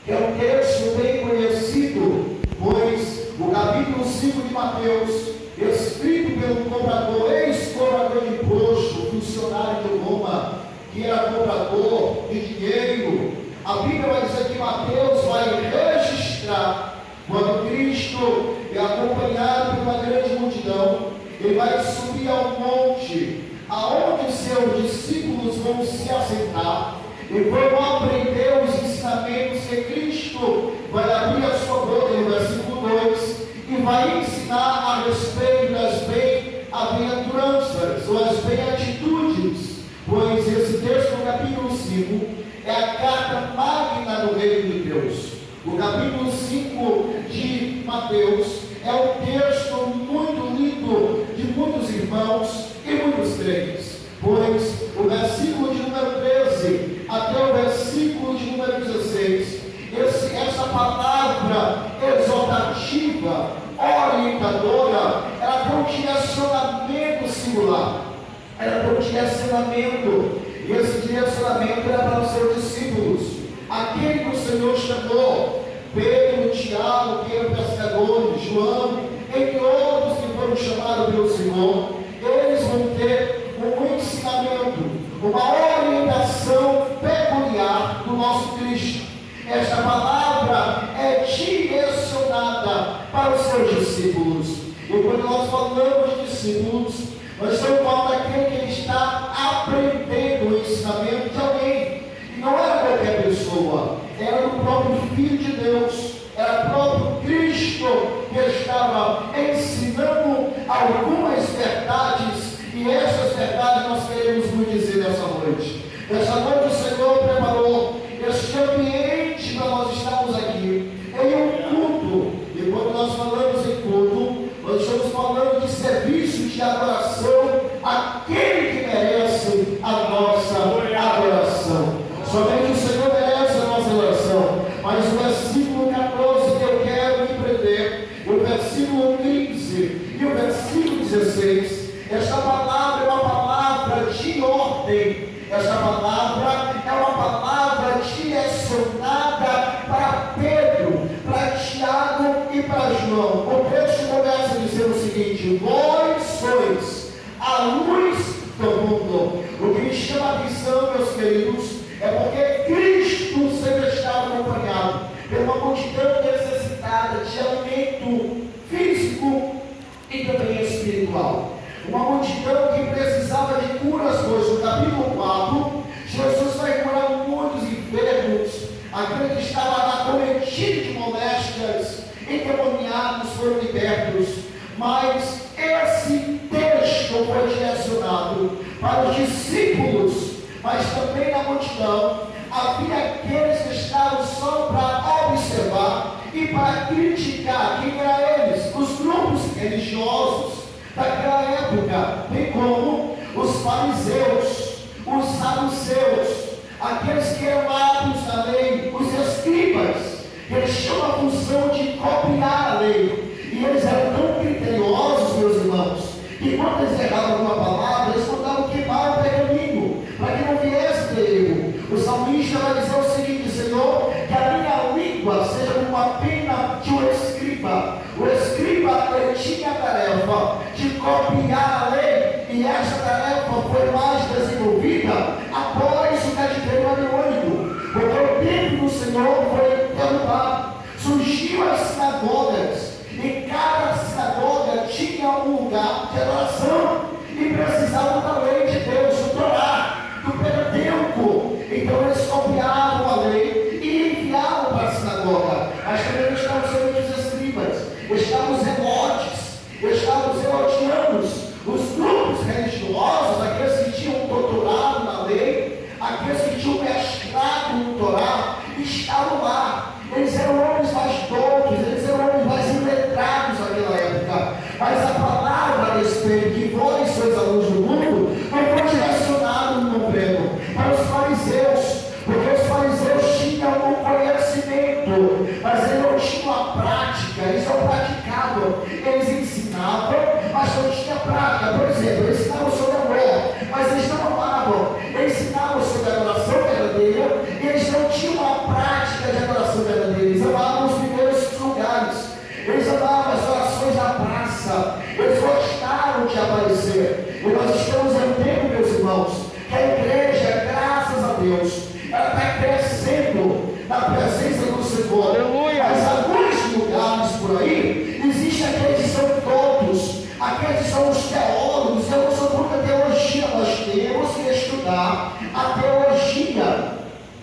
que é um texto bem conhecido, pois o capítulo 5 de Mateus, escrito pelo cobrador, ex-cobrador de imposto, funcionário de Roma, que era cobrador de dinheiro, a Bíblia vai dizer que Mateus vai registrar quando Cristo é acompanhado por uma grande multidão, ele vai subir ao monte, aonde seus discípulos vão se assentar e vão aprender os ensinamentos que Cristo vai abrir a sua boca no versículo 2 e vai ensinar a respeito das bem-aventuranças ou as bem-atitudes, pois esse texto, no capítulo 5, é a carta magna do reino de Deus. O capítulo 5 de Mateus é um texto muito lido de muitos irmãos e muitos crentes, pois o versículo de número 13 até o versículo de número 16, essa palavra exortativa, orientadora, ela tem um direcionamento singular, ela tem um direcionamento, e esse direcionamento era para os seus discípulos, aquele que o Senhor chamou, Pedro, Tiago, que eram pescadores, João, entre outros que foram chamados pelo Senhor. Eles vão ter um ensinamento, uma orientação peculiar do nosso Cristo. Esta palavra é direcionada para os seus discípulos. E quando nós falamos de discípulos, nós estamos falando daquele que está aprendendo o ensinamento de alguém. E não era qualquer pessoa, era o próprio Filho de Deus, era o próprio Cristo que estava ensinando algumas verdades, e essas verdades nós queremos muito dizer nessa noite. Essa noite o Senhor preparou este ambiente para nós estarmos aqui, em um culto, e quando nós falamos em culto, nós estamos falando de serviço de adoração àquele que merece a nossa adoração. Somente o Senhor merece a nossa adoração. Mas o versículo 14 que eu quero me prender, o versículo 15 e o versículo 16, esta palavra é uma palavra de ordem, esta palavra é uma palavra direcionada para Pedro, para Tiago e para João. O texto começa dizendo o seguinte: vós sois a luz do mundo. O que me chama a atenção, meus queridos, é porque Cristo sempre estava acompanhado por uma multidão necessitada de alimento físico e também espiritual. Uma multidão que precisava de curas, pois no capítulo 4, Jesus vai curar muitos enfermos, aquele que estava acometido de moléstias, endemoniados foram libertos. Mas esse texto foi direcionado para os discípulos, mas também na multidão havia aqueles que estavam só para observar e para criticar. Quem eram eles? Os grupos religiosos daquela época, bem como os fariseus, os saduceus, aqueles que eram hábitos da lei, os escribas, que eles tinham a função de copiar a lei, e eles eram tão criteriosos, meus irmãos, que quando eles erravam alguma palavra, eles mandavam queimar o pergaminho, para que não viesse ter erro. O salmista vai dizer o seguinte: Senhor, que a minha língua seja como a pena de um escriba. O escriba, ele tinha a tarefa de copiar a lei, e essa tarefa foi mais desenvolvida após o cativeiro babilônico, porque o templo do Senhor foi derrubado, surgiu as sinagogas, e cada sinagoga tinha um lugar de adoração, e precisava da lei de Deus, do Torá, do Pentateuco. Então eles copiavam a lei e enviavam para a sinagoga. Mas também não estavam somente os escribas, estavam os zelotes, estavam os zelotianos, os grupos religiosos, aqueles que tinham doutorado na lei, aqueles que tinham mestrado no Torá, estavam lá. Eles eram homens mais doutos, eles eram homens mais iletrados naquela época. Mas a palavra a respeito de vós sois a luz do mundo não foi direcionada no compreendo para os fariseus, porque os fariseus tinham um conhecimento, mas eles não tinham a prática, eles não praticavam, eles ensinavam, mas não tinham prática. Por exemplo, eles ensinavam sobre amor, mas eles não amavam, eles ensinavam sobre a adoração verdadeira, e eles não tinham uma prática de adoração verdadeira. na presença do Senhor. Aleluia. Mas alguns lugares por aí, existem aqueles que são todos, aqueles que são os teólogos. Eu não sou contra a teologia, nós temos que estudar a teologia.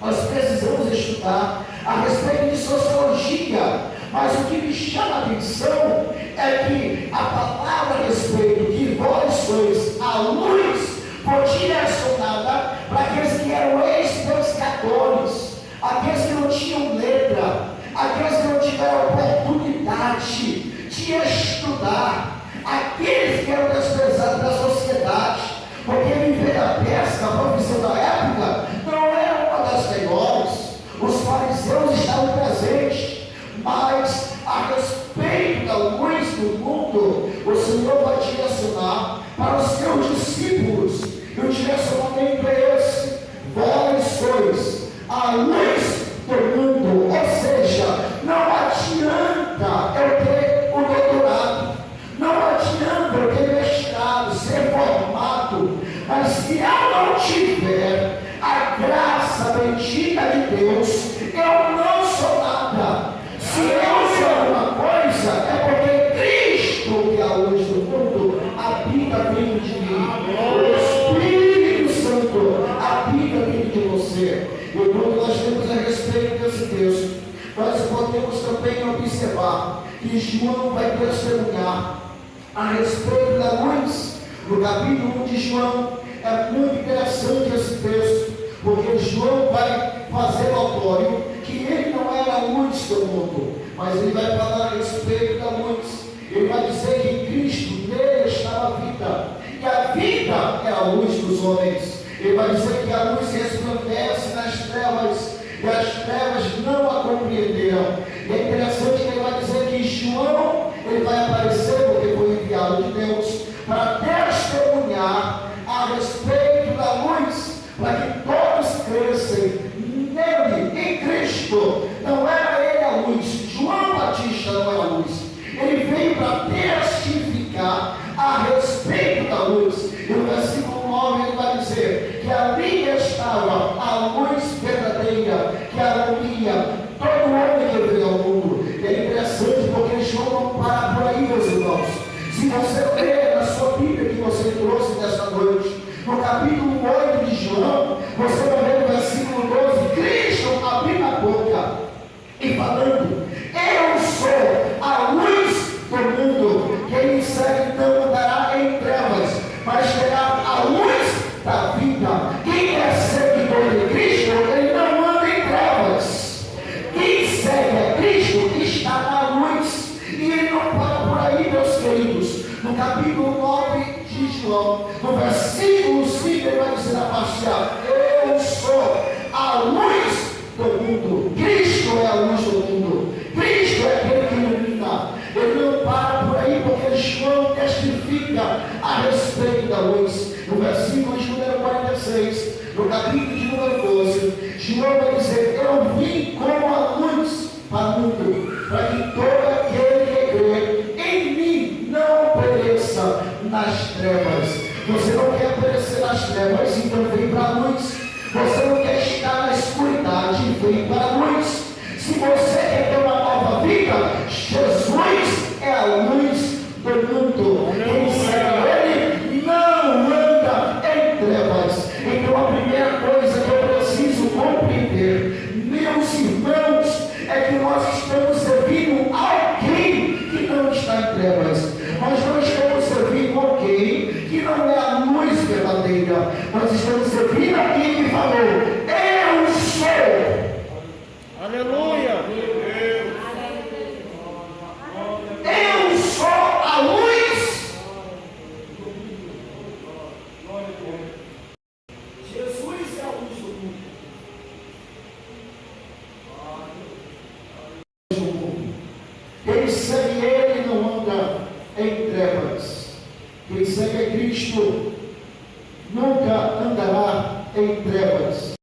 Nós precisamos estudar a respeito de sociologia. Mas o que me chama a atenção é que a palavra a respeito que vós sois a luz foi direcionada para aqueles que eram ex-pescadores, aqueles que não tinham letra, aqueles que não tiveram oportunidade de estudar, aqueles que eram desprezados da sociedade, porque viver a pesca, a profissão da época, não era uma das melhores. Os fariseus estavam presentes, mas a respeito da luz do mundo, o Senhor vai direcionar para os seus discípulos, e o direcionamento é esse: vós sois a luz do mundo. Ou seja, não adianta eu ter o doutorado, não adianta eu ter mestrado, ser formado, mas se eu não tiver a graça bendita de Deus, eu não sou nada. Se eu sou alguma coisa, é porque Cristo, que é a luz do mundo, habita dentro de mim. O Espírito Santo habita dentro de você. E quando nós temos a respeito desse texto, nós podemos também observar que João vai testemunhar a respeito da luz. No capítulo 1 de João, é muito interessante esse texto, porque João vai fazer notório que ele não era a luz do mundo, mas ele vai falar a respeito da luz. Ele vai dizer que em Cristo, nele estava a vida, e a vida é a luz dos homens. Ele vai dizer que a luz resplandece nas trevas, e as trevas não a compreenderam. E é interessante que ele vai dizer que João, ele vai aparecer, porque foi enviado de Deus, para testemunhar a respeito da luz, para que todos crescem nele, em Cristo. Não era ele a luz, João Batista não é a luz. Ele veio para testificar a respeito da luz. E no versículo 9 ele vai dizer que ali estava a luz verdadeira, que alumia todo homem que veio ao mundo. E é interessante porque João não para por aí, meus irmãos. Se você ler na sua Bíblia que você trouxe nesta noite, no capítulo 8 de João, você vai ver no versículo 12, Cristo abrindo a boca e falando: eu sou a luz do mundo, quem me segue não andará em trevas, mas terá a luz da vida. Quem é seguidor de Cristo, ele não anda em trevas. Quem segue a Cristo está na luz, e ele não para por aí, meus queridos. No capítulo 9 de João, no versículo 5, ele vai dizer a parcial: eu sou a luz do mundo. Cristo é a luz do mundo. Cristo é aquele que ilumina. Ele não para por aí, porque João testifica a respeito da luz. No versículo de número 46, no capítulo de número 12, João vai dizer: eu vim como a luz para o mundo, para que todo aquele que crê em mim não pereça nas trevas. Você não quer perecer nas trevas, então vem para a luz. Você não quer estar na escuridade, vem para a luz. Se você quer ter uma nova vida, Jesus é a luz do mundo. Quem segue ele não anda em trevas. Então a primeira coisa que eu preciso compreender, meus irmãos, é que nós estamos servindo alguém que não está em trevas. Nós não estamos servindo alguém que não é a luz verdadeira. Nós estamos servindo alguém que falou: eu sou. Aleluia. Eu sou a luz. Jesus é a luz do mundo. Quem segue ele não anda em trevas. Quem segue a Cristo nunca andará em trevas.